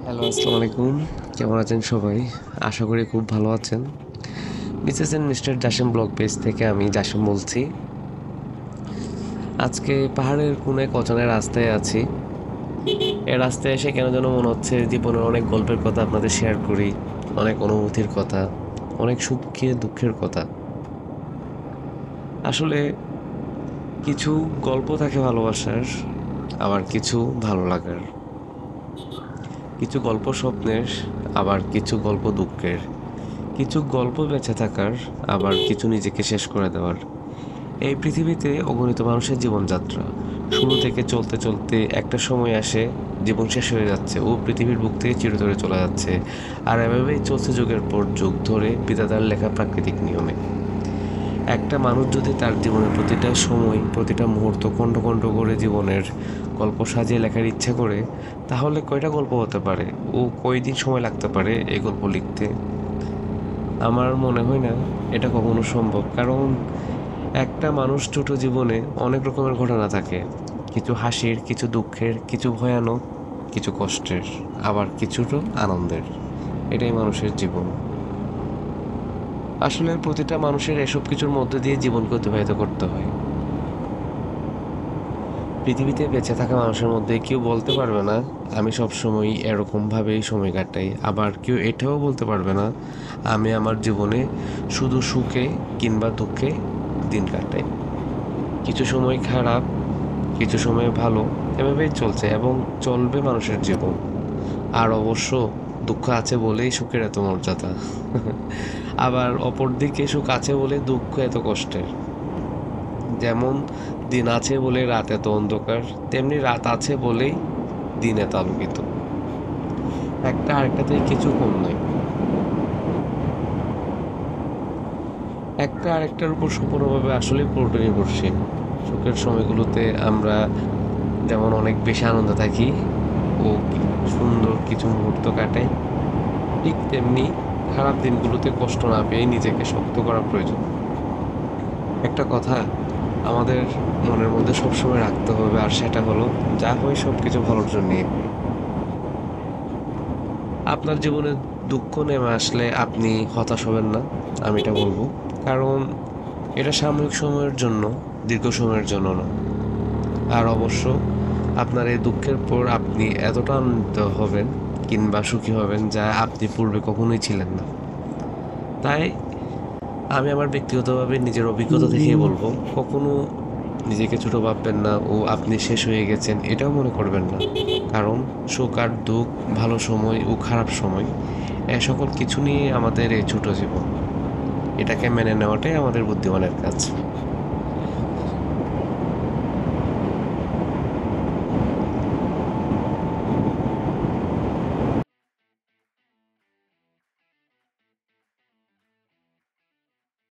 Hello, আসসালামু আলাইকুম। কেমন আছেন সবাই? আশা করি খুব ভালো আছেন। Mrs and Mr Jasim blog page থেকে আমি জাসিম বলছি। আজকে পাহাড়ের কোন এক অজানা রাস্তায় আছি। এই রাস্তায় এসে কেন যেন মনে হচ্ছে জীবনের অনেক গল্পের কথা আপনাদের শেয়ার করি, অনেক অনুভূতির কথা, অনেক সুখে দুঃখের কথা। আসলে কিছু গল্প থাকে ভালোবাসার, আবার কিছু ভালো লাগার। কিছু গল্প স্বপ্নের, আবার কিছু গল্প দুঃখের। কিছু গল্প বেঁচে থাকার, আবার কিছু নিজেকে শেষ করে দেওয়ার। এই পৃথিবীতে অগণিত মানুষের জীবনযাত্রা। শুরু থেকে চলতে চলতে একটা সময় আসে জীবন শেষ হয়ে যাচ্ছে, ও পৃথিবীর বুক থেকে চিরতরে চলে যাচ্ছে। আর এভাবেই চলছে যুগের পর যুগ ধরে বিধাতার লেখা প্রাকৃতিক নিয়মে। একটা মানুষ যদি তার জীবনের প্রতিটা সময়, প্রতিটা মুহূর্ত খণ্ড খণ্ড করে জীবনের গল্প সাজিয়ে লেখার ইচ্ছা করে, তাহলে কয়টা গল্প হতে পারে, ও কয়দিন সময় লাগতে পারে এই গল্প লিখতে? আমার মনে হয় না এটা কখনো সম্ভব, কারণ একটা মানুষ ছোট জীবনে অনেক রকমের ঘটনা থাকে। কিছু হাসির, কিছু দুঃখের, কিছু ভয়ানক, কিছু কষ্টের, আবার কিছুটা আনন্দের। এটাই মানুষের জীবন। আসলে প্রতিটা মানুষের এসব কিছুর মধ্যে দিয়ে জীবনকে অতিবাহিত করতে হয়। পৃথিবীতে বেঁচে থাকা মানুষের মধ্যে কেউ বলতে পারবে না আমি সবসময় এরকমভাবেই সময় কাটাই, আবার কেউ এটাও বলতে পারবে না আমি আমার জীবনে শুধু সুখে কিংবা দুঃখে দিন কাটাই। কিছু সময় খারাপ, কিছু সময় ভালো, এভাবেই চলছে এবং চলবে মানুষের জীবন। আর অবশ্য দুঃখ আছে বলেই সুখের এত মর্যাদা। আবার অপরদিকে সুখ আছে বলে দুঃখ এত কষ্টের। যেমন দিন আছে বলে রাত এত অন্ধকার, তেমনি রাত আছে বলেই দিন এত আলোকিত। একটা আরেকটাতে কিছু কম নয়, একটা আরেকটার উপর সম্পূর্ণভাবে আসলেই পুরোটা নির্ভরশীল। সুখের সময়গুলোতে আমরা যেমন অনেক বেশি আনন্দ থাকি ও সুন্দর কিছু মুহূর্ত কাটাই, ঠিক তেমনি খারাপ দিনগুলোতে কষ্ট না পেয়ে নিজেকে শক্ত করা প্রয়োজন। একটা কথা আমাদের মনের মধ্যে সবসময় রাখতে হবে, আর সেটা হলো যা হয় সব কিছু ভালোর জন্যই হয়। আপনার জীবনে দুঃখ নেমে আসলে আপনি হতাশ হবেন না, আমি এটা বলবো। কারণ এটা সাময়িক সময়ের জন্য, দীর্ঘ সময়ের জন্য না। আর অবশ্য আপনার এই দুঃখের পর আপনি এতটা আনন্দিত হবেন কিংবা সুখী হবেন যা আপনি পূর্বে কখনোই ছিলেন না। তাই আমি আমার ব্যক্তিগতভাবে নিজের অভিজ্ঞতা থেকেই বলবো, কখনো নিজেকে ছোট ভাববেন না ও আপনি শেষ হয়ে গেছেন এটাও মনে করবেন না। কারণ সুখ আর দুঃখ, ভালো সময় ও খারাপ সময়, এ সকল কিছু নিয়ে আমাদের এই ছোট জীবন। এটাকে মেনে নেওয়াটাই আমাদের বুদ্ধিমানের কাজ।